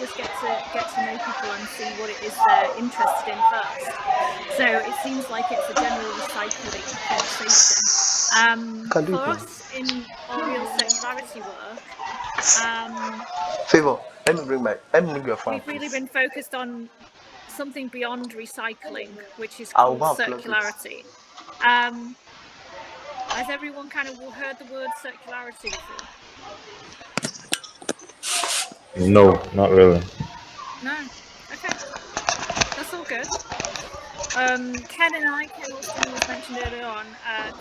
just get to know people and see what it is they're interested in first. So it seems like it's a general recycling conversation. For us in our real circularity work, Favor, let me bring your phone. We've really been focused on something beyond recycling, which is I'll called circularity. Has everyone kind of heard the word circularity before? No, not really. No. Okay. That's all good. Ken and I, Ken Austin was mentioned earlier on,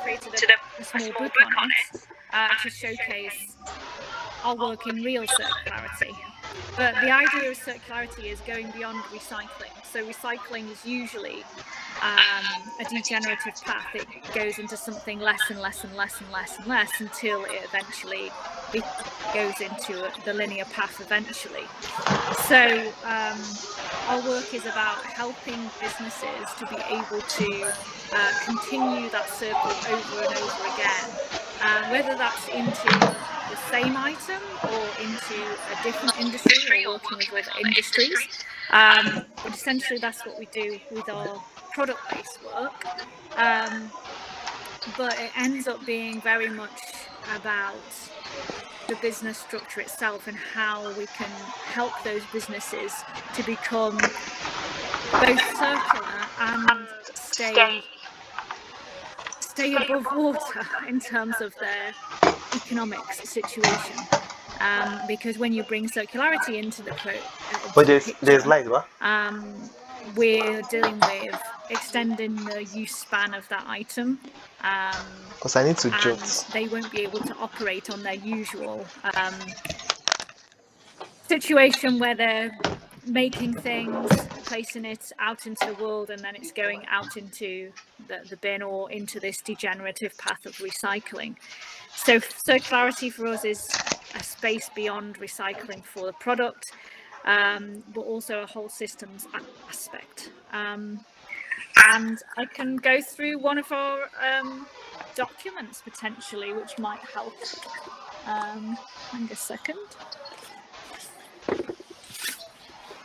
created a small book on it to showcase our work in real circularity. But the idea of circularity is going beyond recycling. So recycling is usually a degenerative path. It goes into something less and less and less and less and less until it eventually goes into the linear path eventually. So our work is about helping businesses to be able to continue that circle over and over again, whether that's into the same item or into a different industry or working with other industries. But essentially that's what we do with our product-based work. But it ends up being very much about the business structure itself and how we can help those businesses to become both circular and stay above water in terms of their economics situation. Because when you bring circularity into the there's light, what? We're dealing with extending the use span of that item. Because I need to jot. And they won't be able to operate on their usual situation where they're making things, placing it out into the world, and then it's going out into the bin or into this degenerative path of recycling. So circularity for us is a space beyond recycling for the product, but also a whole systems aspect. And I can go through one of our documents potentially, which might help. Hang a second.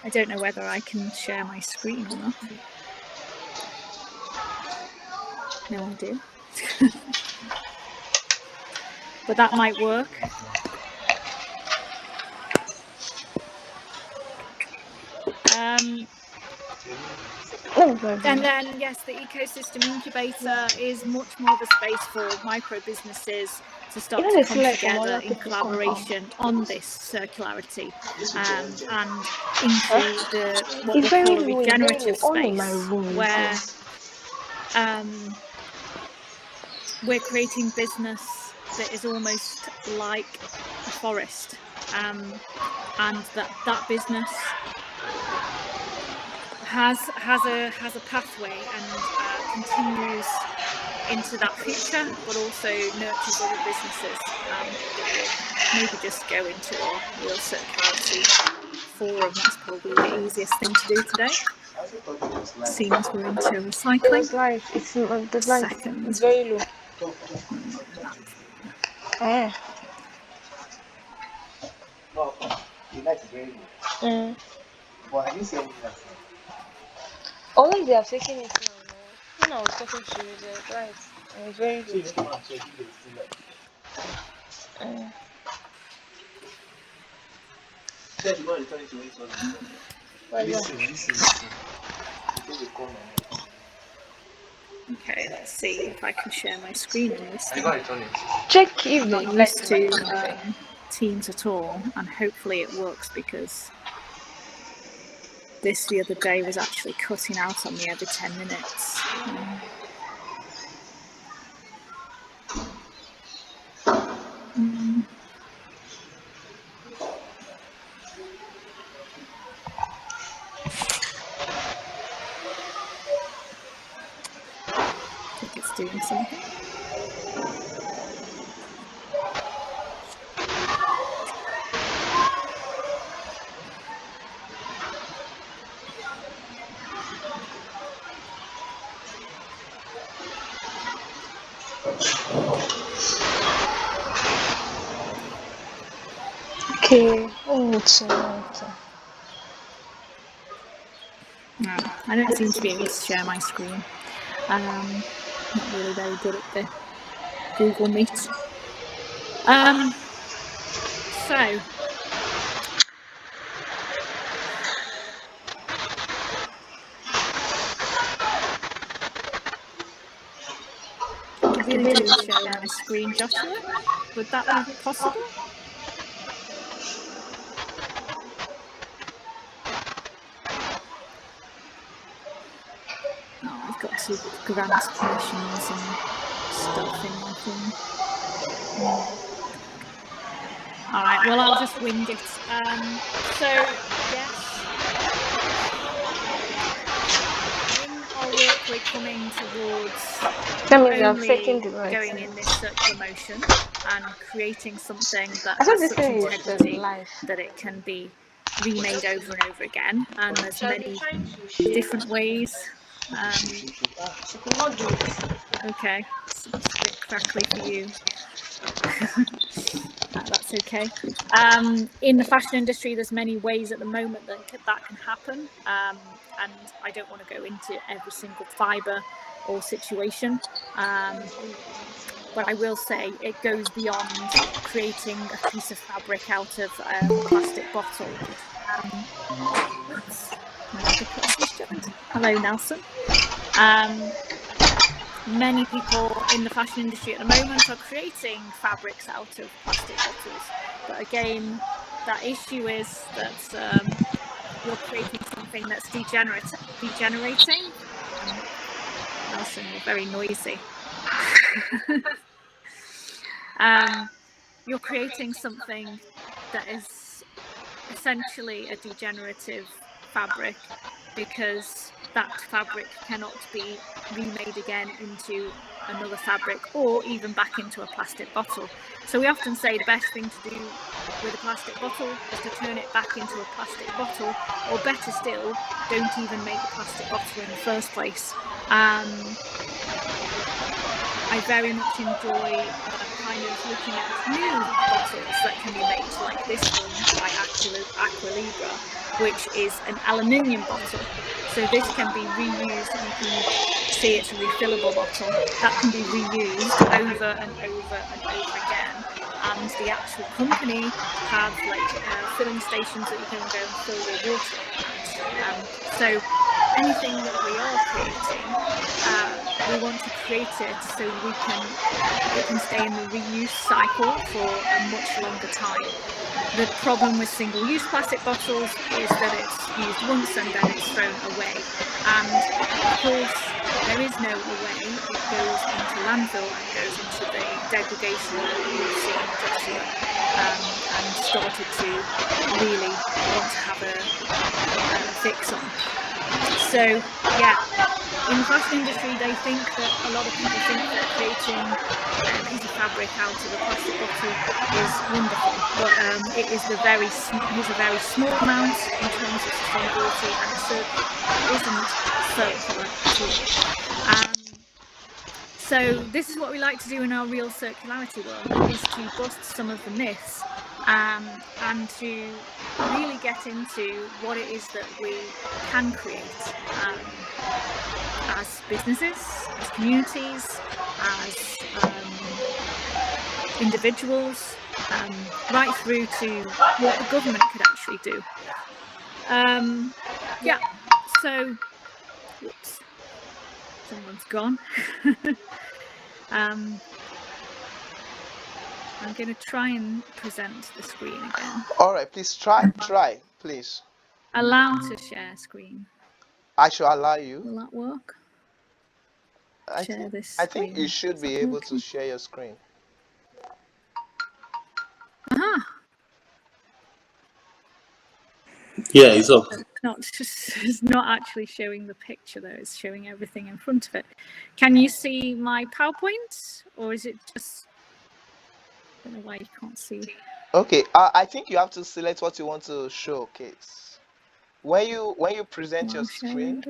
I don't know whether I can share my screen or not. No idea. But that might work. And then, yes, the ecosystem incubator is much more of a space for micro businesses to start to come together in collaboration on this circularity and into what we call a regenerative space, where we're creating business that is almost like a forest, and that business has a pathway and continues into that future, but also nurtures other businesses. Maybe just go into our real circularity forum. That's probably the easiest thing to do today. Seeing as we're into recycling. It's light. It's the light. Second. It's very low. No, the light is very low. But I didn't see anything else. Always they are taking it now. When I was talking to you, the light was very low. Okay, let's see if I can share my screen in this. Check if I'm not used to Teams at all, and hopefully it works, because this the other day was actually cutting out on me every 10 minutes. I think it's doing something. Okay. Oh, it's okay. I don't seem to be able to share my screen. Not really very good at the Google Meet. So I could really do with sharing my screen, Joshua. Would that be possible? Oh, I've got to grant permissions and stuff in my thing. All right, well, I'll just wing it. So, yes, in our work, we're coming towards That means not I'm taking only the right going thing. in this circular motion and creating something that I thought has this such thing is integrity live. that it can be remade over and over again. And there's many different ways. Okay, it's a bit crackly for you. That's okay. In the fashion industry, there's many ways at the moment that can happen, and I don't want to go into every single fibre or situation, but I will say it goes beyond creating a piece of fabric out of a plastic bottle. Oops, my other person's joined. Hello, Nelson. Many people in the fashion industry at the moment are creating fabrics out of plastic bottles, but again, that issue is that you're creating something that's degenerating. Nelson, you're very noisy. You're creating something that is essentially a degenerative fabric, because that fabric cannot be remade again into another fabric or even back into a plastic bottle. So we often say the best thing to do with a plastic bottle is to turn it back into a plastic bottle, or better still, don't even make the plastic bottle in the first place. I very much enjoy kind of looking at new bottles that can be made, like this one by Aqualibra, which is an aluminium bottle. So this can be reused. You can see it's a refillable bottle that can be reused over and over and over again. And the actual company have like filling stations that you can go and fill your water at. So anything that we are creating, we want to create it so it can stay in the reuse cycle for a much longer time. The problem with single-use plastic bottles is that it's used once and then it's thrown away. And of course, there is no away. It goes into landfill and goes into the degradation that you've seen Joshua and started to really want to have a fix on. So yeah, in the fashion industry, a lot of people think that creating a piece of fabric out of a plastic bottle is wonderful, but it is a very small amount in terms of sustainability, and it certainly isn't circular at all. So this is what we like to do in our real circularity work, is to bust some of the myths and to really get into what it is that we can create as businesses, as communities, as individuals, right through to what the government could actually do. Yeah, so, whoops, someone's gone. I'm going to try and present the screen again. All right, please try, please. Allow to share screen. I shall allow you. Will that work? I think you should be able to share your screen. Aha! Yeah, it's up. It's not actually showing the picture though, it's showing everything in front of it. Can you see my PowerPoint, or is it just, I don't know why you can't see. Okay, I think you have to select what you want to showcase. When you present your screen,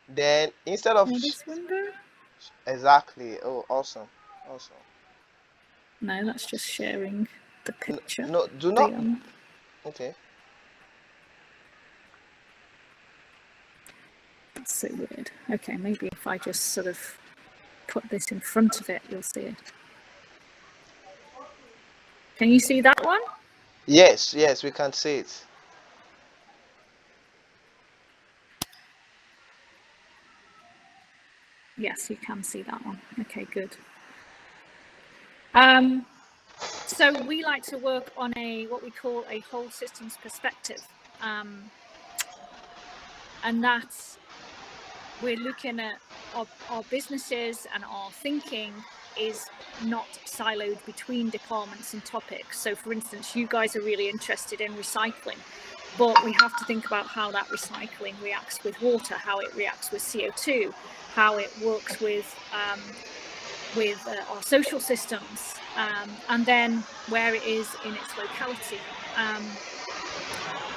then instead of this window? Exactly. Oh, awesome. No, that's just sharing the picture. No, do not. Okay. That's so weird. Okay, maybe if I just sort of put this in front of it, you'll see it. Can you see that one? Yes, yes, we can see it. Yes, you can see that one. Okay, good. So we like to work on what we call a whole systems perspective. And that's, we're looking at our businesses, and our thinking is not siloed between departments and topics. So for instance, you guys are really interested in recycling, but we have to think about how that recycling reacts with water, how it reacts with CO2, how it works with our social systems, and then where it is in its locality.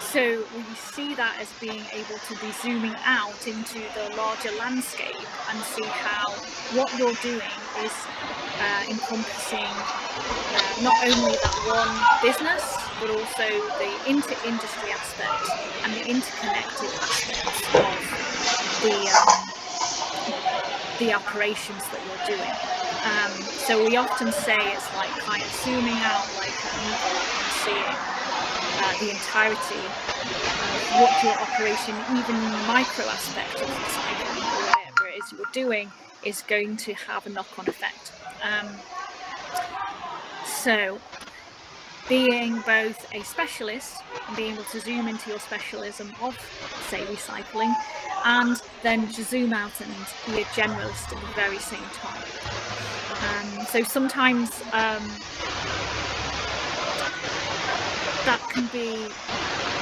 So we see that as being able to be zooming out into the larger landscape and see how what you're doing is encompassing not only that one business, but also the inter-industry aspect and the interconnected aspects of the operations that you're doing. So we often say it's like kind of zooming out like a movie and seeing the entirety of what your operation, even in the micro aspect of recycling or whatever it is you're doing, is going to have a knock-on effect. So being both a specialist and being able to zoom into your specialism of, say, recycling, and then to zoom out and be a generalist at the very same time. So sometimes that can be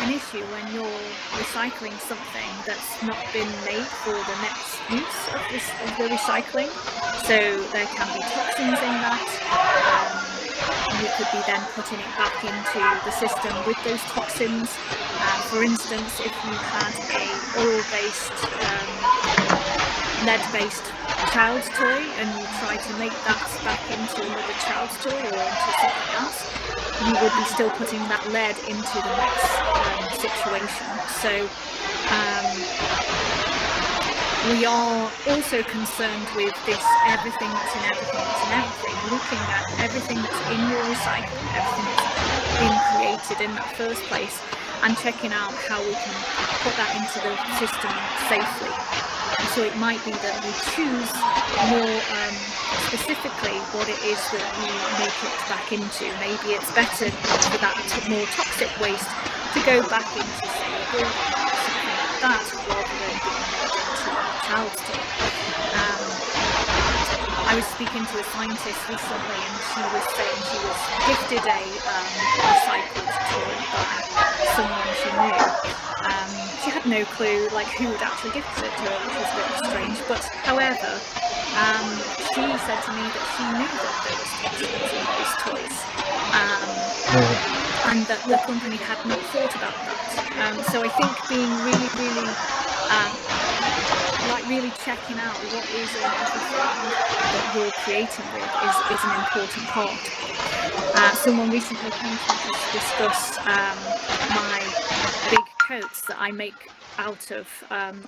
an issue when you're recycling something that's not been made for the next use of the recycling. So there can be toxins in that. You could be then putting it back into the system with those toxins. For instance, if you had a oil-based, lead-based child's toy and you try to make that back into another child's toy or into something else, you would be still putting that lead into the next situation. So we are also concerned with this everything that's in everything that's in everything, looking at everything that's in your recycling, everything that's been created in that first place, and checking out how we can put that into the system safely. So it might be that we choose more specifically what it is that we make it back into. Maybe it's better for that more toxic waste to go back into, say, a building or something like that, rather than being made into a child's toy. I was speaking to a scientist recently, and she was saying she was gifted a recycled toy by someone she knew. She had no clue like who had actually gifted it to her, which was a bit strange. But however, she said to me that she knew that there was toxins in those toys, and that the company had not thought about that. So I think being really checking out what is in everything that you're creating with is an important part. Someone recently came to me to discuss my big coats that I make out of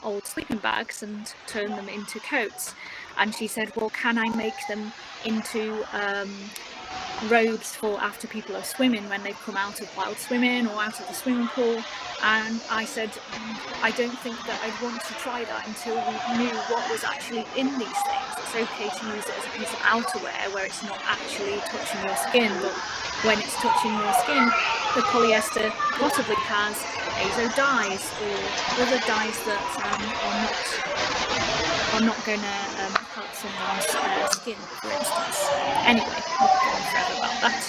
old sleeping bags and turn them into coats, and she said, well, can I make them into robes for after people are swimming, when they've come out of wild swimming or out of the swimming pool? And I said, I don't think that I'd want to try that until we knew what was actually in these things. It's okay to use it as a piece of outerwear where it's not actually touching your skin, but when it's touching your skin, the polyester possibly has azo dyes or other dyes that are not going to help someone's skin, for instance. Anyway, we'll go on forever about that.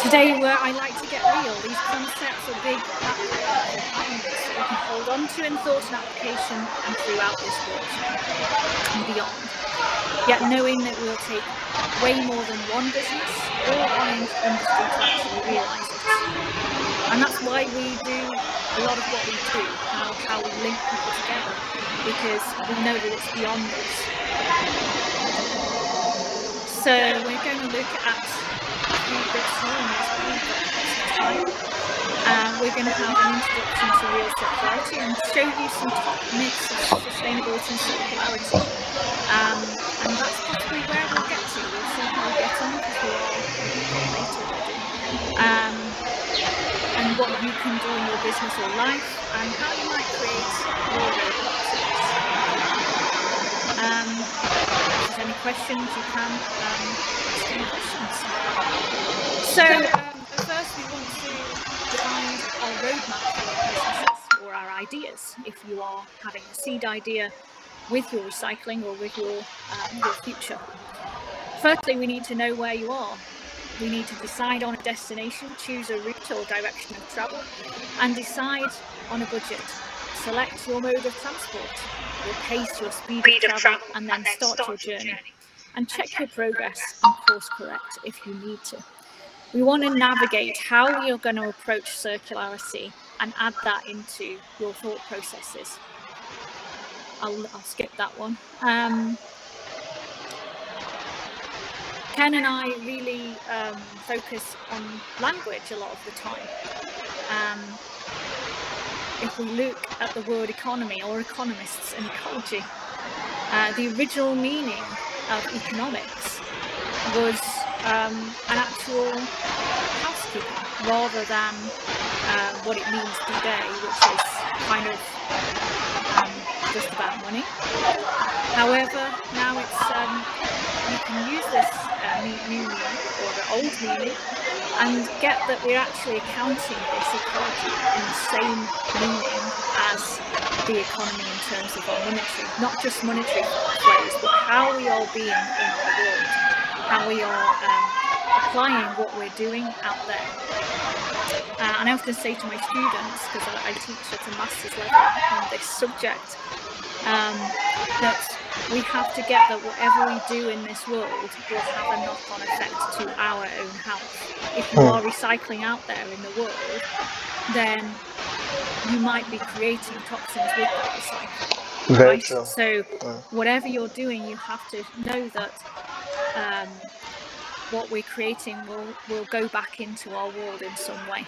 Today, where I like to get real, these concepts are big, that we can hold on to in thought and application and throughout this workshop and beyond. Yet knowing that we'll take way more than one business or one industry to actually realise it. And that's why we do a lot of what we do, how we link people together, because we know that it's beyond us. So we're going to look at a few bits here in this time. We're going to have an introduction to real circularity and show you some top myths of sustainability and circularity. And that's possibly where we'll get to. We'll see how we get on, because we are a bit late already. And what you can do in your business or life, and how you might create your roadmap to this. If there's any questions, you can ask any questions. So at first we want to define our roadmap for our businesses or our ideas. If you are having a seed idea with your recycling or with your future. Firstly, we need to know where you are. We need to decide on a destination, choose a route or direction of travel, and decide on a budget. Select your mode of transport, your pace, your speed of travel, and then start your journey. And check your progress and course correct if you need to. We want to navigate how we are going to approach circularity and add that into your thought processes. I'll skip that one. Ken and I really focus on language a lot of the time. If we look at the word economy or economists and ecology, the original meaning of economics was an actual housekeeping rather than what it means today, which is kind of just about money. However, now it's you can use this new meaning or the old meaning and get that we're actually accounting this ecology in the same meaning as the economy in terms of our monetary, not just monetary flows, but how we are being in our world, how we are applying what we're doing out there. And I often say to my students, because I teach at a master's level on this subject, that we have to get that whatever we do in this world will have a knock-on effect to our own health. If you are recycling out there in the world, then you might be creating toxins with that recycling. Very right? true. So whatever you're doing, you have to know that what we're creating will go back into our world in some way.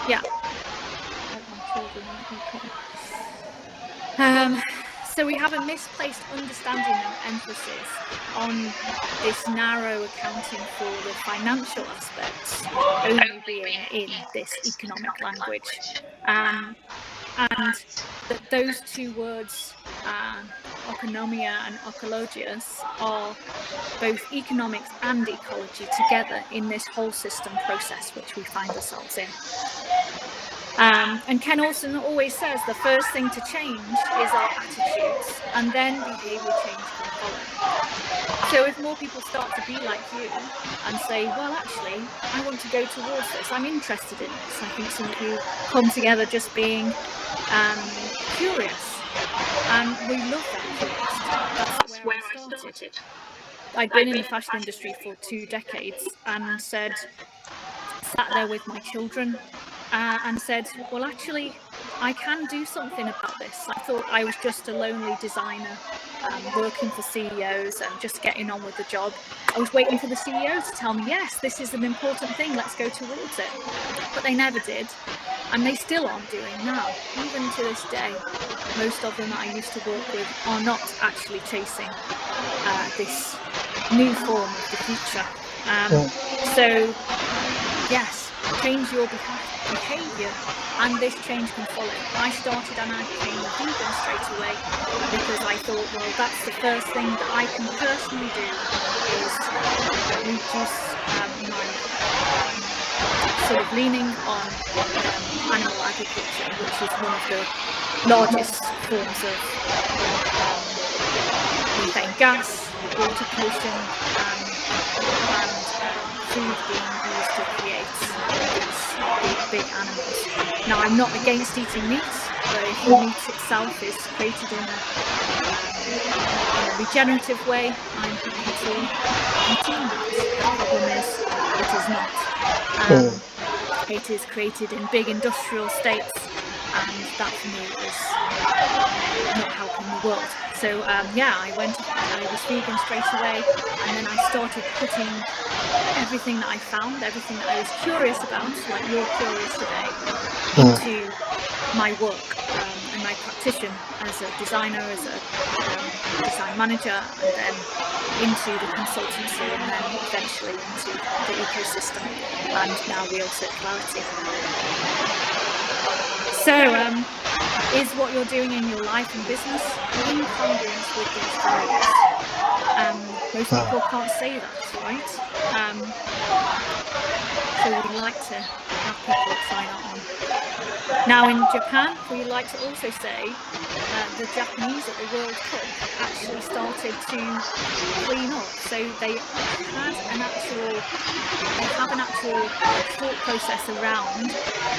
Yeah. So we have a misplaced understanding and emphasis on this narrow accounting for the financial aspects only being in this economic language. And those two words, economia and ecologius, are both economics and ecology together in this whole system process which we find ourselves in. And Ken Olsen always says the first thing to change is our attitudes, and then behaviour change can follow. So if more people start to be like you and say, well, actually, I want to go towards this, I'm interested in this. I think some of you come together just being curious, and we love that curiosity. That's where I started. I'd been in the fashion industry for 2 decades and sat there with my children and said, well, actually, I can do something about this. I thought I was just a lonely designer working for CEOs and just getting on with the job. I was waiting for the CEO to tell me, yes, this is an important thing, let's go towards it. But they never did, and they still aren't doing now. Even to this day, most of them that I used to work with are not actually chasing this new form of the future. So, yes, change your behaviour, and this change can follow. I started and I became a vegan straight away because I thought, well, that's the first thing that I can personally do is reduce my sort of leaning on animal agriculture, which is one of the largest forms of methane gas, water pollution, and food being used to create these big animals. Now, I'm not against eating meat, but if the meat itself is created in a regenerative way, I'm happy to consume that. The problem is, it is not. It is created in big industrial states and that for me is not helping the world. So I was vegan straight away, and then I started putting everything that I found, everything that I was curious about, like you're curious today, into my work and my practice as a designer, as a design manager, and then into the consultancy, and then eventually into the ecosystem, and now real circularity. So is what you're doing in your life and business in congruence with these values? Most people can't say that, right? So we like to have people sign on. Now in Japan, we like to also say the Japanese at the World Cup actually started to clean up. So they have an actual thought process around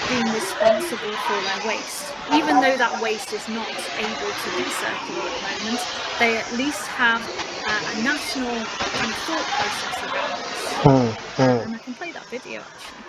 being responsible for their waste. Even though that waste is not able to be circular at the moment, they at least have a national kind of thought process around this. And I can play that video actually.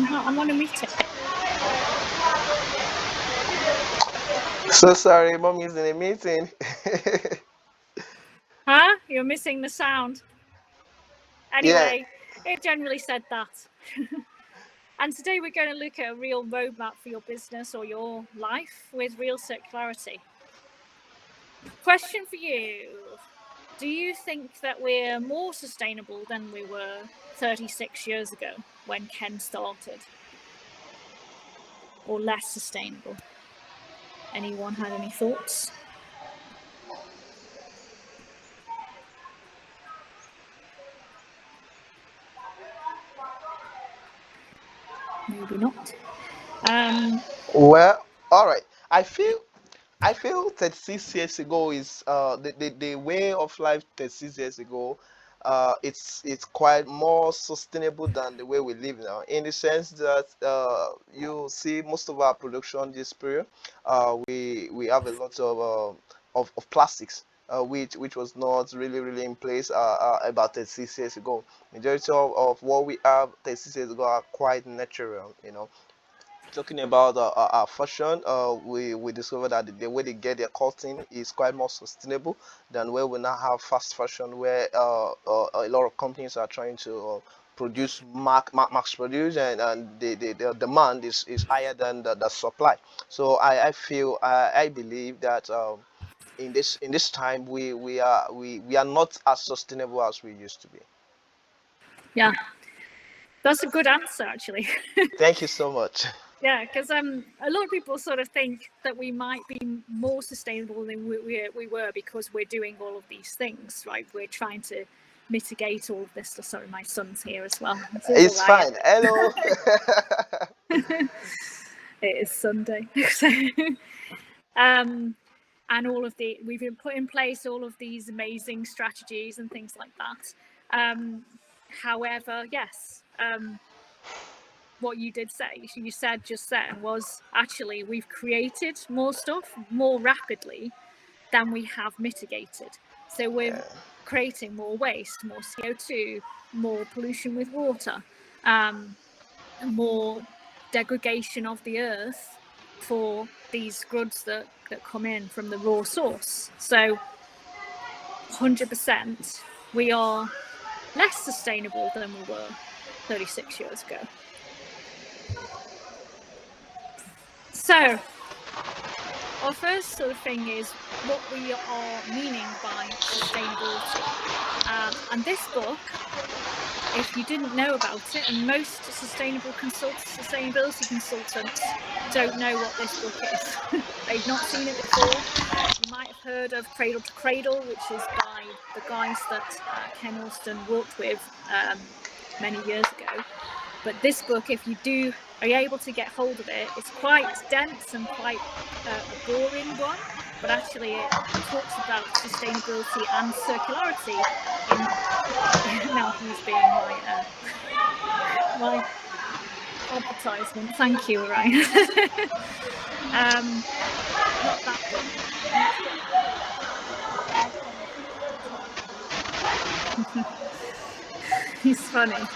I'm on a meeting. So sorry, mom is in a meeting. Huh? You're missing the sound. Anyway, It generally said that. And today we're going to look at a real roadmap for your business or your life with real circularity. Question for you. Do you think that we're more sustainable than we were 36 years ago when Ken started? Or less sustainable? Anyone had any thoughts? Maybe not. Well, all right. I feel 36 years ago is the way of life 36 years ago. It's quite more sustainable than the way we live now, in the sense that you see most of our production this period, we have a lot of plastics, which was not really in place about 36 years ago. Majority of what we have 36 years ago are quite natural, talking about fashion, we discovered that the way they get their cotton is quite more sustainable than where we now have fast fashion, where a lot of companies are trying to produce mass produce, and the demand is higher than the supply. So I believe that in this time we are not as sustainable as we used to be. Yeah, that's a good answer actually. Thank you so much. Yeah, because a lot of people sort of think that we might be more sustainable than we were because we're doing all of these things, right? We're trying to mitigate all of this. Sorry, my son's here as well. It's fine. Hello. It is Sunday. And we've been put in place all of these amazing strategies and things like that. However, yes, what you did say, you said just then, was actually we've created more stuff more rapidly than we have mitigated. So we're creating more waste, more CO2, more pollution with water, more degradation of the earth for these goods that come in from the raw source. So 100% we are less sustainable than we were 36 years ago. So our first sort of thing is what we are meaning by sustainability. And this book, if you didn't know about it, and most sustainability consultants don't know what this book is. They've not seen it before. You might have heard of Cradle to Cradle, which is by the guys that Ken Austin worked with many years ago. But this book, if you are able to get hold of it, it's quite dense and quite a boring one, but actually it talks about sustainability and circularity in now he's being my advertisement. Thank you, Ryan. Not that book. He's funny.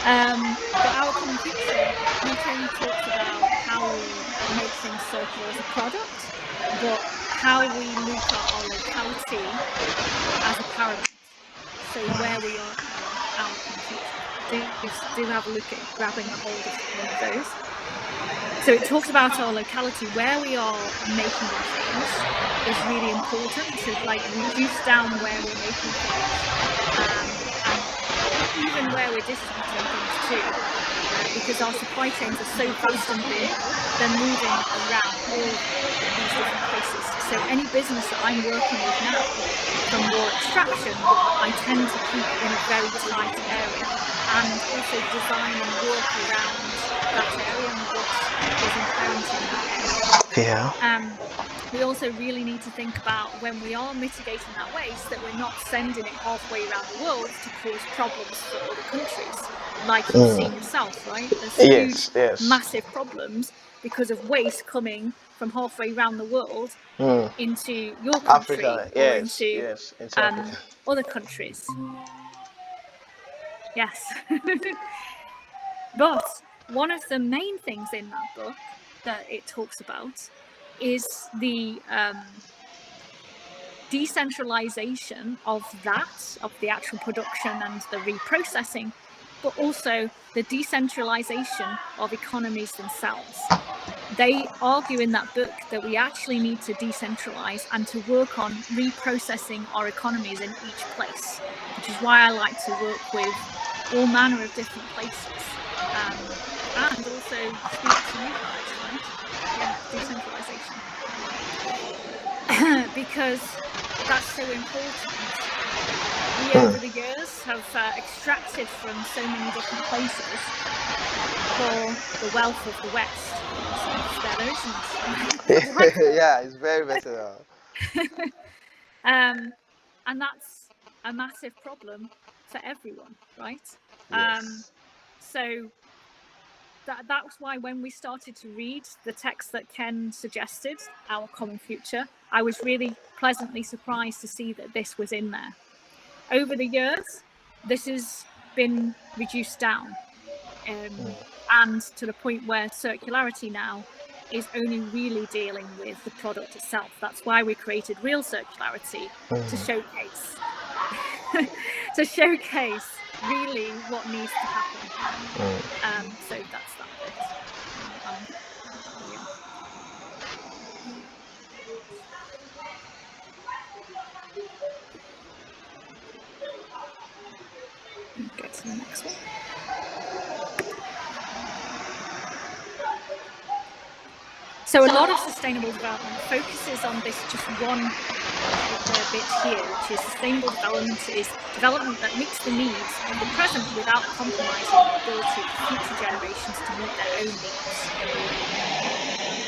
But Our Common Future not only talks about how we make things circular as a product, but how we look at our locality as a paramount. So where we are in our common future. Do have a look at grabbing a hold of one of those. So it talks about our locality, where we are making our things is really important to reduce down where we're making things, and even where we're distributing things too, because our supply chains are so vast and big, they're moving around all these different places. So any business that I'm working with now, from raw extraction, I tend to keep in a very tight area, and also design and work around that area and what is inherent in that area. Yeah. We also really need to think about, when we are mitigating that waste, that we're not sending it halfway around the world to cause problems for other countries, like you've seen yourself, right? There's huge, massive problems because of waste coming from halfway around the world into your country, Africa, or into Africa. other countries. Yes. But one of the main things in that book that it talks about is the decentralization of the actual production and the reprocessing, but also the decentralization of economies themselves. They argue in that book that we actually need to decentralize and to work on reprocessing our economies in each place, which is why I like to work with all manner of different places, and also speak to you guys, right? Yeah, decentralization. Because that's so important. We over the years have extracted from so many different places for the wealth of the West. Yeah, it's very better. And that's a massive problem for everyone, right? Yes. So that's why when we started to read the text that Ken suggested, Our Common Future, I was really pleasantly surprised to see that this was in there. Over the years, this has been reduced down, and to the point where circularity now is only really dealing with the product itself. That's why we created Real Circularity, to showcase really what needs to happen. So that's that bit. Go to the next one. So a lot of sustainable development focuses on this just one bit here, which is sustainable development is development that meets the needs of the present without compromising the ability of future generations to meet their own needs.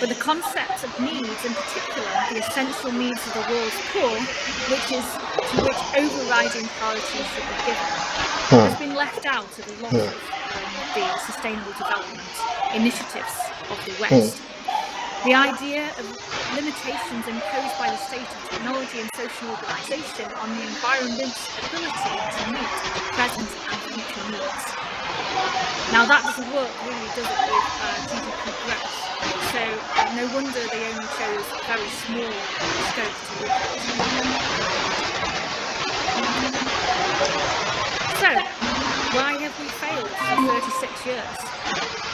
But the concept of needs, in particular, the essential needs of the world's poor, to which overriding priority should be given, has been left out of a lot of the sustainable development initiatives of the West. The idea of limitations imposed by the state of technology and social organisation on the environment's ability to meet present and future needs. Now that doesn't work, really, does it, with GDP growth? So no wonder they only chose a very small scope to look at. So, why have we failed for 36 years?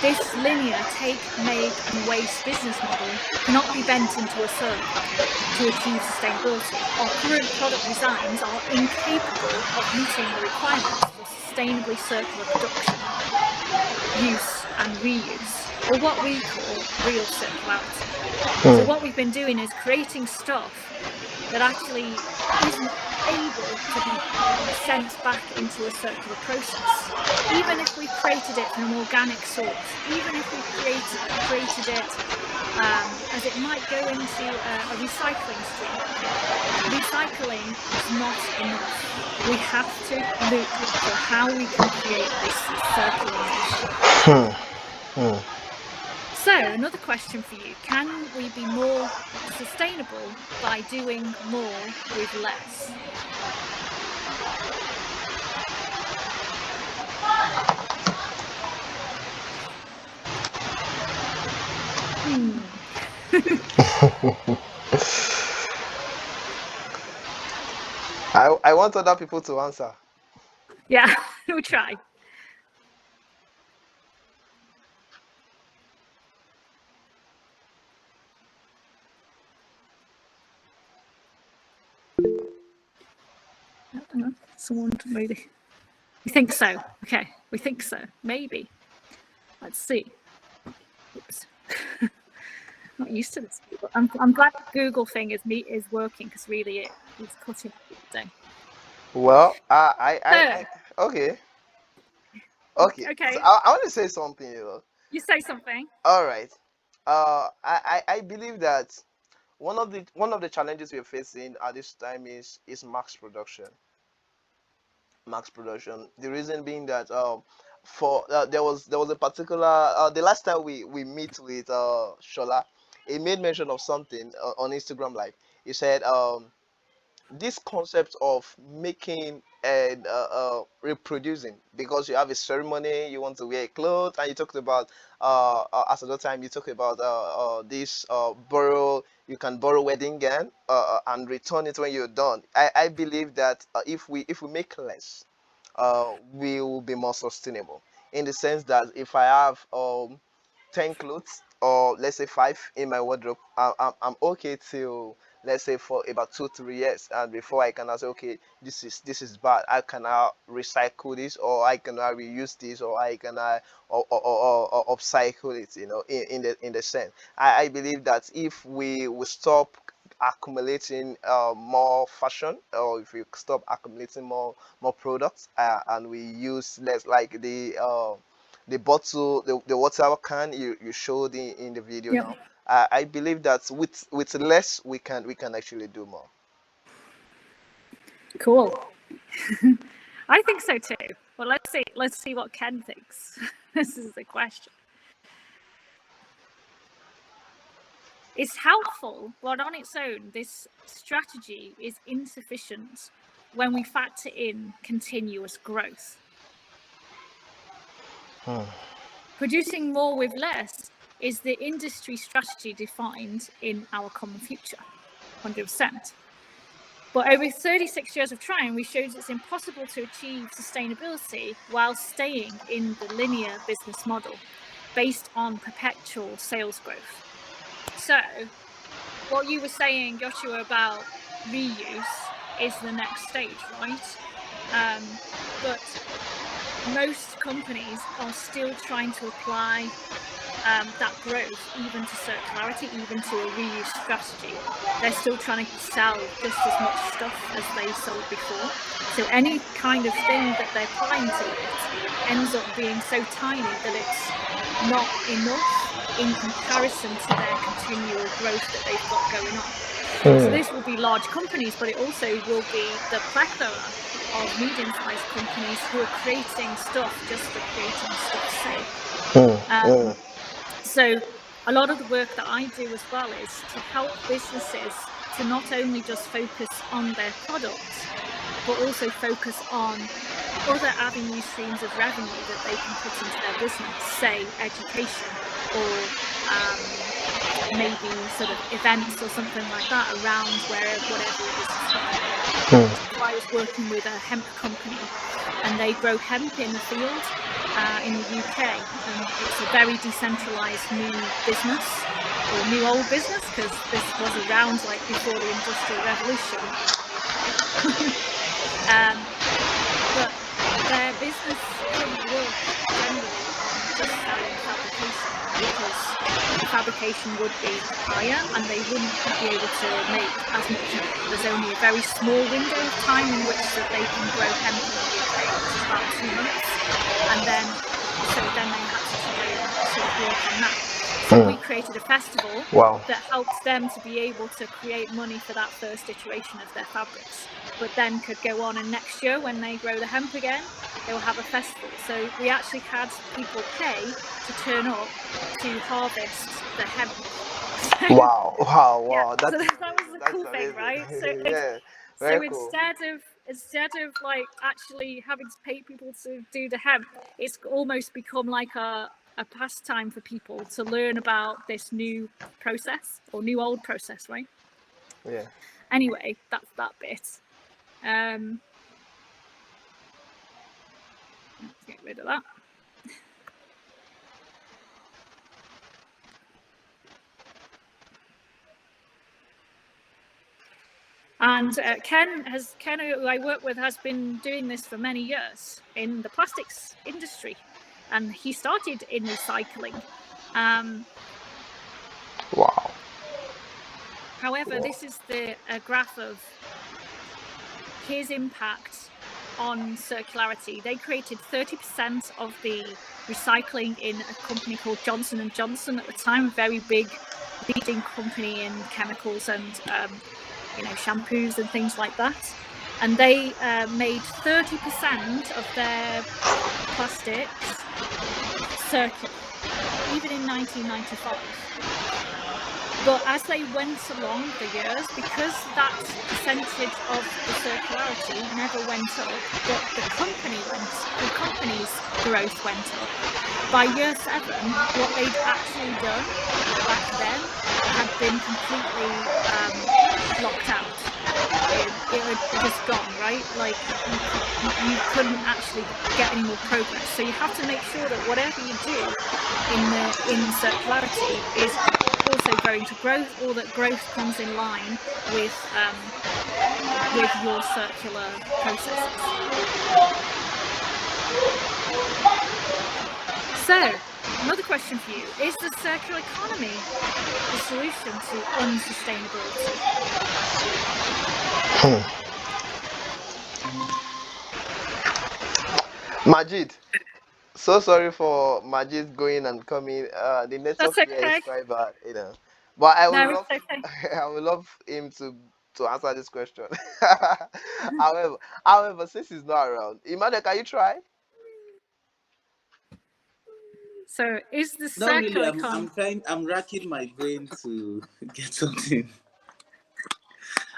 This linear take, make and waste business model cannot be bent into a circle to achieve sustainability. Our current product designs are incapable of meeting the requirements for sustainably circular production, use and reuse, or what we call real circularity. So what we've been doing is creating stuff that actually isn't able to be sent back into a circular process. Even if we created it from an organic source, even if we created it as it might go into a recycling stream, recycling is not enough. We have to look for how we can create this circular issue. So, another question for you. Can we be more sustainable by doing more with less? I want other people to answer. Yeah, we'll try. I don't know. Someone maybe. We think so. Okay, we think so. Maybe. Let's see. Oops. Not used to this. But I'm glad the Google thing is working, because really it's cutting everything. Well, I okay. Okay. So I want to say something, You say something. All right. I believe that one of the challenges we're facing at this time is mass production. Max production. The reason being that for there was a particular the last time we meet with Shola, he made mention of something on Instagram Live. He said this concept of making and reproducing, because you have a ceremony, you want to wear a cloth, and you talked about as at the time you talked about this borrow, you can borrow wedding gown and return it when you're done. I believe that if we make less, we will be more sustainable, in the sense that if I have 10 clothes, or let's say 5 in my wardrobe, I'm okay till, let's say, for about 2 3 years, and before I can say, okay, this is bad, I can recycle this, or I can reuse this, or I can or upcycle it, in the sense. I believe that if we will stop accumulating more fashion, or if we stop accumulating more products, and we use less, like the bottle, the water can you showed in the video Yep. now. I believe that with less we can actually do more. Cool. I think so too. Well, let's see what Ken thinks. This is the question. It's helpful, but on its own, this strategy is insufficient when we factor in continuous growth. Producing more with less is the industry strategy defined in our common future, 100%. But over 36 years of trying, we showed it's impossible to achieve sustainability while staying in the linear business model based on perpetual sales growth. So, what you were saying, Joshua, about reuse is the next stage, right? But most companies are still trying to apply that growth even to circularity, even to a reuse strategy. They're still trying to sell just as much stuff as they sold before. So any kind of thing that they're applying to it ends up being so tiny that it's not enough in comparison to their continual growth that they've got going on. So this will be large companies, but it also will be the plethora of medium-sized companies who are creating stuff just for creating stuff's sake. So a lot of the work that I do as well is to help businesses to not only just focus on their products, but also focus on other avenue streams of revenue that they can put into their business, say education, or maybe sort of events or something like that around whatever it is. So I was working with a hemp company, and they grow hemp in the field in the UK, and it's a very decentralised new business, or new old business, because this was around like before the Industrial Revolution. But their business couldn't work generally on just selling fabrication, because fabrication would be higher, and they wouldn't be able to make as much of it. There's only a very small window of time in which that they can grow hemp in the UK, which is about 2 months, and then they had to try and sort of work on that. So we created a festival that helped them to be able to create money for that first iteration of their fabrics, but then could go on, and next year when they grow the hemp again, they will have a festival. So we actually had people pay to turn up to harvest the hemp. Wow. Yeah, That so is that was the cool thing, amazing. right? Yeah, So very cool. instead of like actually having to pay people to do the hemp, it's almost become like a pastime for people to learn about this new process, or new old process, right? Yeah. Anyway, that's that bit. Let's get rid of that. And Ken, who I work with, has been doing this for many years in the plastics industry, and he started in recycling. Wow. However, this is a graph of his impact on circularity. They created 30% of the recycling in a company called Johnson & Johnson at the time, a very big leading company in chemicals and shampoos and things like that. And they made 30% of their plastics circular, even in 1995. But as they went along the years, because that percentage of the circularity never went up, but the company's growth went up. By year 7, what they'd actually done back then had been completely locked out. It had just gone, right? Like you couldn't actually get any more progress. So you have to make sure that whatever you do in circularity is also going to growth, or that growth comes in line with your circular processes. So, another question for you: is the circular economy the solution to unsustainability? Majid, so sorry for Majid going and coming. The network That's here is okay. quite bad. But I would No, love, it's okay. I would love him to answer this question. However, since he's not around, Emmanuel, can you try? So, is the Not really. circular economy? I'm racking my brain to get something.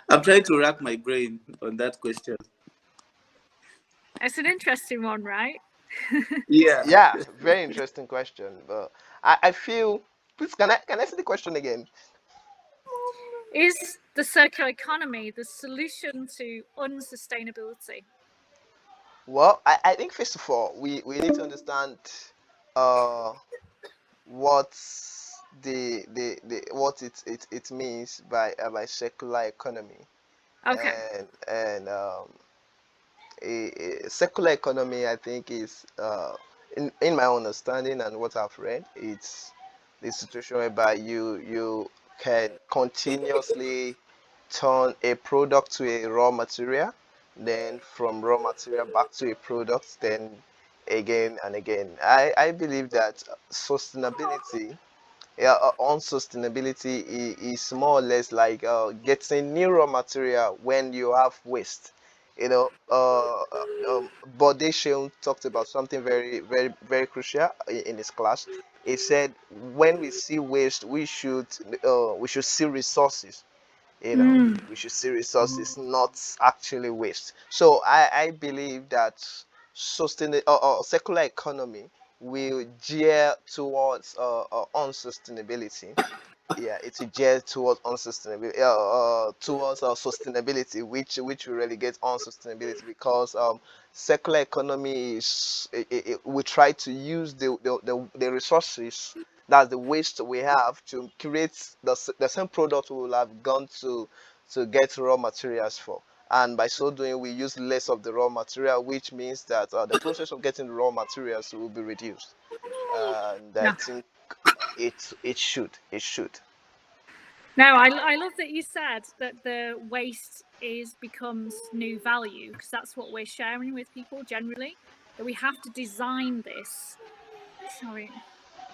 I'm trying to rack my brain on that question. It's an interesting one, right? Yeah. Yeah, very interesting question. But I feel, please, can I see the question again? Is the circular economy the solution to unsustainability? Well, I think first of all we need to understand uh what's the what it means by circular economy, Okay. and a circular economy, I think, is in my understanding and what I've read, it's the situation whereby you can continuously turn a product to a raw material, then from raw material back to a product, then again and again. I believe that sustainability, yeah, on sustainability is more or less like getting new raw material when you have waste. Bode Sheung talked about something very, very, very crucial in his class. He said, when we see waste, we should see resources. We should see resources, not actually waste. So I believe that circular economy will gear towards on sustainability. Yeah, it's a geared towards unsustainability, towards sustainability, which will relegate on sustainability, because circular economy is we try to use the resources, that's the waste we have, to create the same product we will have gone to get raw materials for. And by so doing, we use less of the raw material, which means that the process of getting raw materials will be reduced. And I Yeah. think it should. No, I love that you said that the waste becomes new value, because that's what we're sharing with people generally, that we have to design this. Sorry,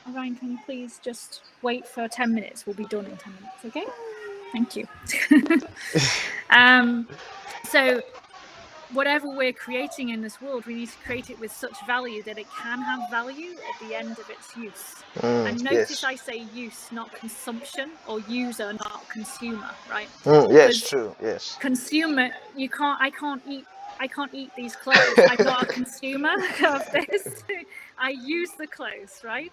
Ryan, can you please just wait for 10 minutes? We'll be done in 10 minutes, okay? Thank you. So whatever we're creating in this world, we need to create it with such value that it can have value at the end of its use. And notice Yes. I say use, not consumption, or user, not consumer, right? Yes, true. Yes. Consumer, I can't eat these clothes. I'm not a consumer of this. I use the clothes, right?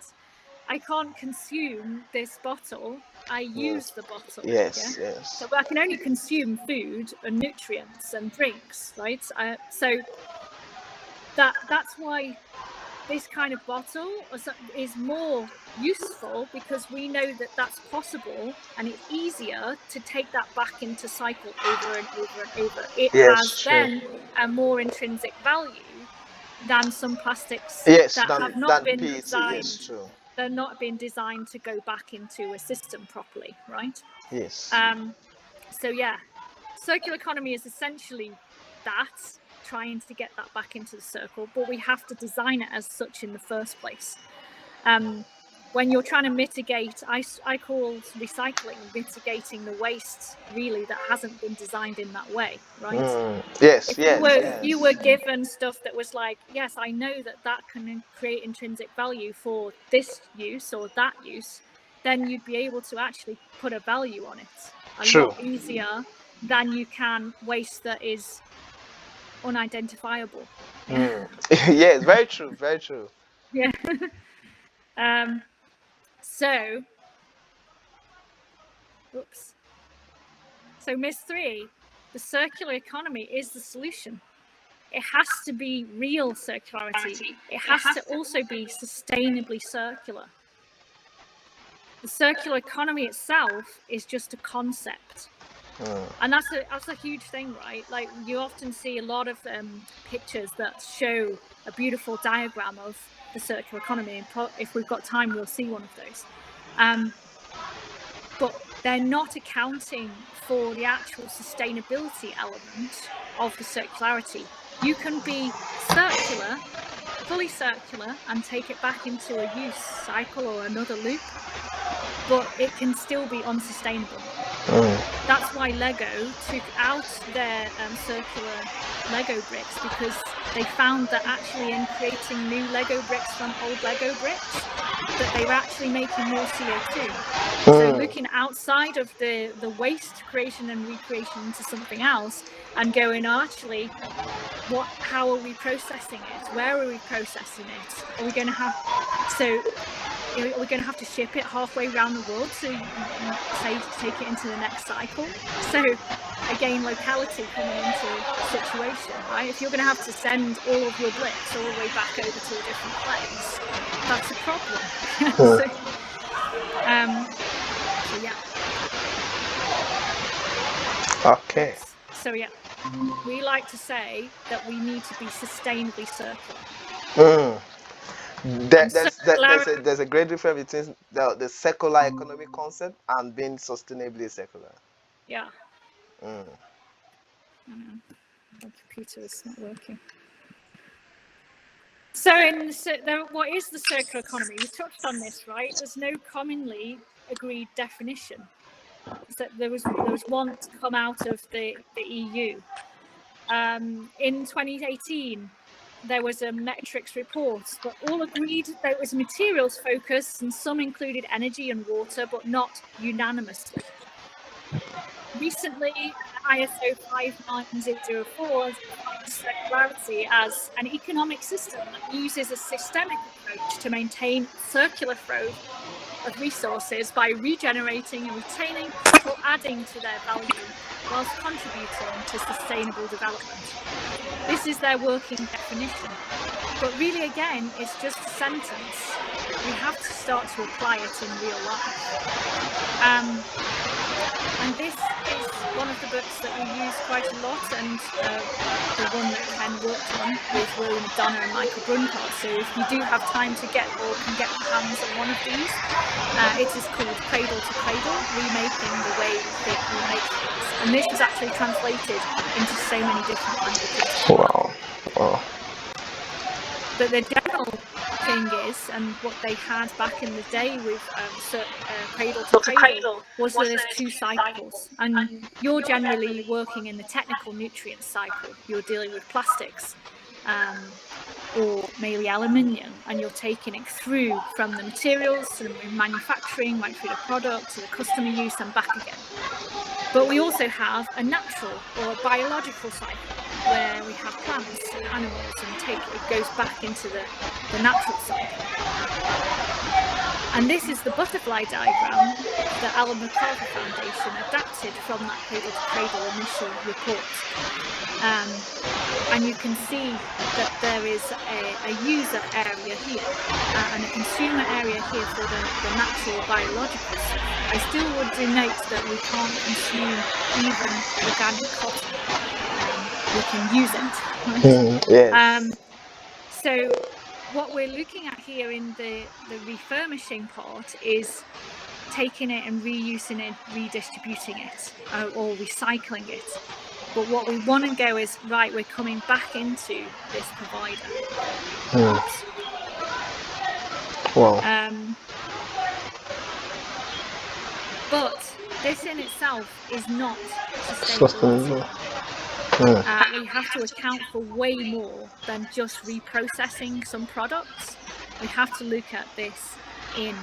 I can't consume this bottle. I use the bottle. Yes, yeah? yes. So I can only consume food and nutrients and drinks, right? So that's why this kind of bottle is more useful, because we know that that's possible, and it's easier to take that back into cycle over and over and over. It has then a more intrinsic value than some plastics that have not been PET. designed. Yes, true. They're not being designed to go back into a system properly, right? Yes. So yeah, circular economy is essentially that, trying to get that back into the circle, but we have to design it as such in the first place. When you're trying to mitigate, I call recycling mitigating the waste, really, that hasn't been designed in that way, right? Yes, if you were given stuff that was like, yes, I know that can create intrinsic value for this use or that use, then you'd be able to actually put a value on it a lot easier than you can waste that is unidentifiable. Yes, very true, very true. Yeah. So Myth 3, the circular economy is the solution. It has to be real circularity. It has to also be sustainably circular. The circular economy itself is just a concept. And that's a huge thing, right? Like, you often see a lot of pictures that show a beautiful diagram of the circular economy. And if we've got time, we'll see one of those. But they're not accounting for the actual sustainability element of the circularity. You can be circular, fully circular, and take it back into a use cycle or another loop, but it can still be unsustainable. That's why Lego took out their circular Lego bricks, because they found that actually in creating new Lego bricks from old Lego bricks, that they were actually making more CO2. So looking outside of the waste creation and recreation into something else, and going, actually, how are we processing it? Where are we processing it? Are we going to have we're going to have to ship it halfway around the world to take it into the next cycle? So again, locality coming into the situation, right? If you're going to have to send all of your bricks all the way back over to a different place, that's a problem. So yeah. Okay. So yeah, we like to say that we need to be sustainably circular. There's a great difference between the circular economic concept and being sustainably circular. Yeah. My computer is not working. So what is the circular economy? We touched on this, right? There's no commonly agreed definition. So there was one to come out of the EU. In 2018, there was a metrics report, but all agreed that it was materials focused, and some included energy and water, but not unanimously. Recently, ISO 59004 defines circularity as an economic system that uses a systemic approach to maintain circular flow of resources by regenerating and retaining or adding to their value whilst contributing to sustainable development. This is their working definition. But really, again, it's just a sentence. we have to start to apply it in real life. And this is one of the books that we use quite a lot, and the one that Ken worked on with William McDonough and Michael Bruncott. So if you do have time to get or can get your hands on one of these, it is called Cradle to Cradle, Remaking the Way We Think We Make Things. And this was actually translated into so many different languages. Wow. Wow. But the general thing is, and what they had back in the day with Cradle to Cradle, was that there's two cycles. And you're generally working in the technical nutrient cycle. You're dealing with plastics or maybe aluminium, and you're taking it through from the materials to the manufacturing, right through the product to the customer use and back again. But we also have a natural or a biological cycle where we have plants and animals, and it goes back into the natural cycle. And this is the butterfly diagram that Alan MacArthur Foundation adapted from that Cradle to Cradle initial report. And you can see that there is a user area here and a consumer area here for the natural biological stuff. I still would denote that we can't consume even organic cotton. We can use it. Right? Yes. So what we're looking at here in the refurbishing part is taking it and reusing it, redistributing it, or recycling it. But what we want to go is, right, we're coming back into this provider. Wow. But this in itself is not sustainable. We have to account for way more than just reprocessing some products. We have to look at this in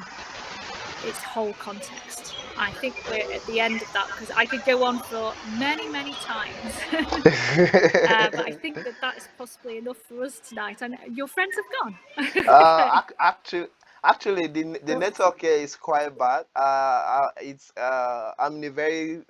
its whole context. I think we're at the end of that, because I could go on for many, many times. But I think that is possibly enough for us tonight. And your friends have gone. Actually, the network here is quite bad. I'm in a very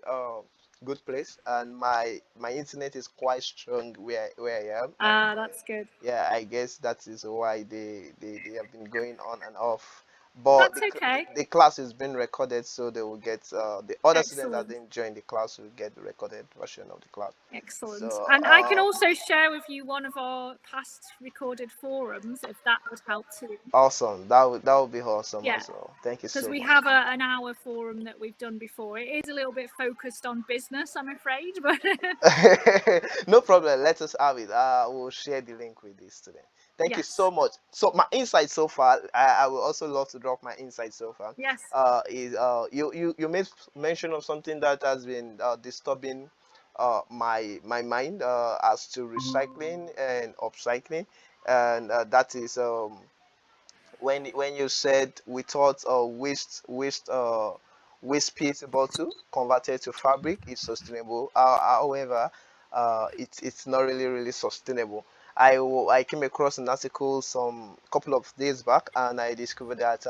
good place, and my internet is quite strong where I am. That's good. Yeah, I guess that is why they have been going on and off. But that's okay. The class is being recorded, so they will get the other students that didn't join the class will get the recorded version of the class. Excellent. So, and I can also share with you one of our past recorded forums, if that would help too. Awesome. That would be awesome as well. Thank you so much. Because we have an hour forum that we've done before. It is a little bit focused on business, I'm afraid, but no problem. Let us have it. We'll share the link with the student. Thank you so much. So my insight so far, I will also love to drop my insight so far. Yes. Is you made mention of something that has been disturbing my mind as to recycling and upcycling, and that is when you said we thought waste PET bottle converted to fabric is sustainable. However, it's not really sustainable. I came across an article some couple of days back, and I discovered that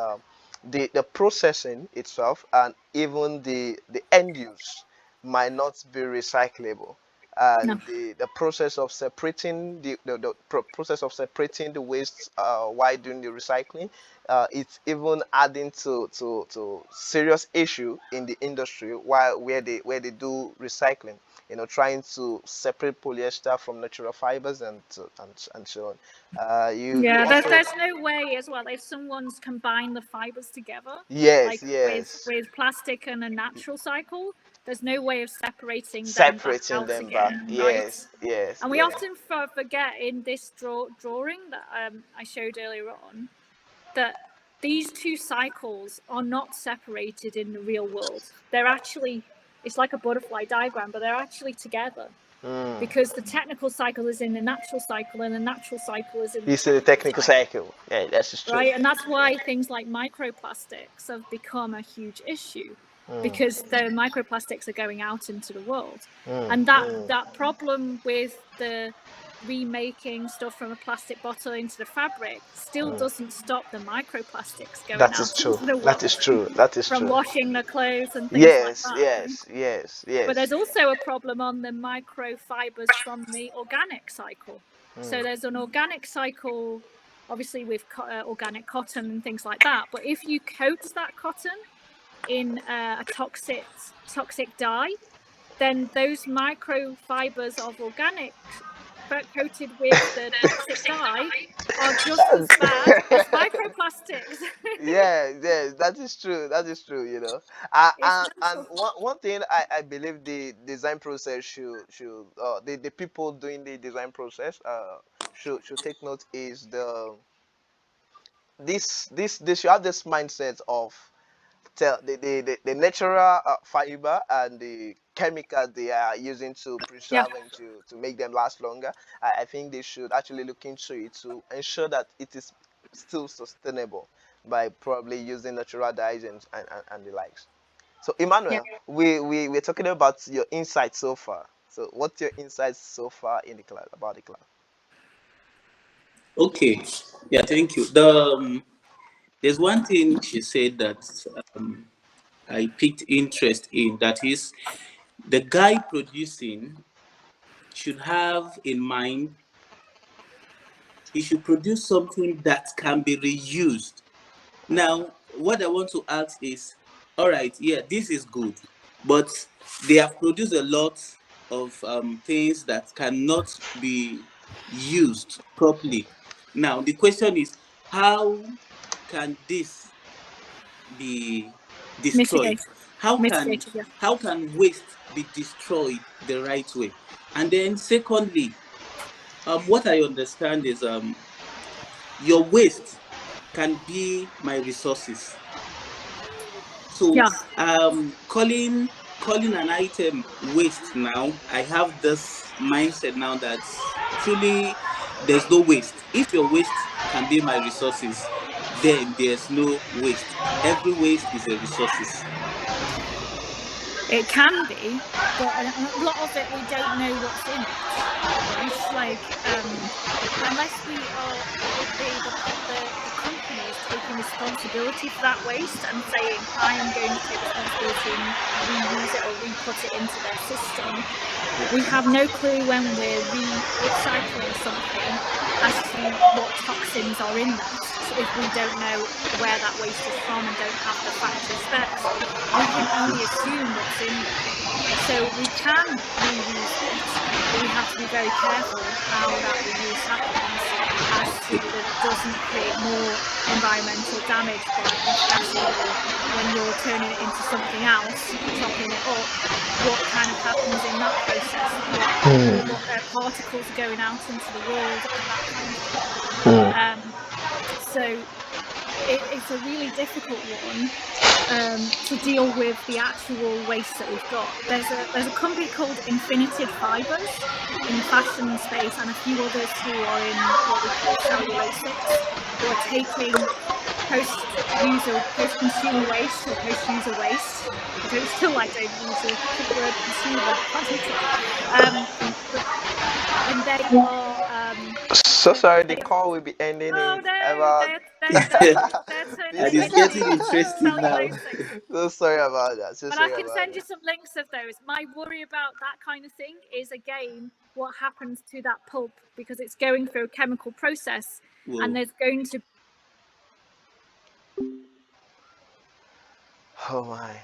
the processing itself and even the end use might not be recyclable, and the process of separating process of separating the waste while doing the recycling, it's even adding to serious issue in the industry while where they do recycling, trying to separate polyester from natural fibers and so on. There's no way as well if someone's combined the fibers together. Yes, with plastic and a natural cycle, there's no way of separating them back. Yes. And we often forget in this drawing that I showed earlier on that these two cycles are not separated in the real world. They're actually, it's like a butterfly diagram, but they're actually together. Because the technical cycle is in the natural cycle, and the natural cycle is in the technical cycle. Yeah, that's true. Right, and that's why things like microplastics have become a huge issue, because the microplastics are going out into the world, and that problem with the remaking stuff from a plastic bottle into the fabric still doesn't stop the microplastics going out into the world. That is true. From washing the clothes and things like that. Yes. But there's also a problem on the microfibers from the organic cycle. So there's an organic cycle obviously with organic cotton and things like that. But if you coat that cotton in a toxic dye, then those microfibers of organic coated with the toxic dye are just as bad as microplastics. Yeah, yeah, that is true. That is true. It's And mental. one thing I believe the design process should the people doing the design process should take note is they should have this mindset of the natural fiber and the chemical they are using to Yeah, preserve and to make them last longer. I think they should actually look into it to ensure that it is still sustainable by probably using natural dyes and the likes. So yeah. Emmanuel, we're talking about your insights so far. So what's your insights so far in the class about the class? Okay. Yeah, thank you. There's one thing she said that I picked interest in. That is, the guy producing should have in mind he should produce something that can be reused. Now, what I want to ask is, all right, yeah, this is good, but they have produced a lot of things that cannot be used properly. Now, the question is, how can this be destroyed? Mitigate, How can mitigated. Yeah, how can waste be destroyed the right way? And then, secondly, what I understand is your waste can be my resources. So yeah. calling an item waste now, I have this mindset now that truly there's no waste. If your waste can be my resources, then there's no waste. Every waste is a resources. It can be, but a lot of it we don't know what's in it, right? Like, unless we are the company is taking responsibility for that waste and saying, I am going to take responsibility and reuse it or re-put it into their system. We have no clue when we're upcycling something as to what toxins are in that. So if we don't know where that waste is from and don't have the factory specs, we can only assume what's in there. So we can reuse it, but we have to be very careful how that reuse happens as to that it doesn't create more environmental damage by off-gassing, or when you're turning it into something else, chopping it up, what kind of happens in that process, what particles are going out into the world and that kind of thing. So it's a really difficult one to deal with the actual waste that we've got. There's a company called Infinited Fibers in the fashion space, and a few others who are in what we call cellulosics, who are taking post-consumer waste or post-user waste. I don't still like don't use the word consumer positive, but and they are So sorry, the call will be ending oh in no, about they're turning And it it's 15 getting into seconds. interesting now. cellulosics. So sorry about that. So But I sorry can about send you that. some links of those. My worry about that kind of thing is, again, what happens to that pulp, because it's going through a chemical process, and Whoa. there's going to Oh my.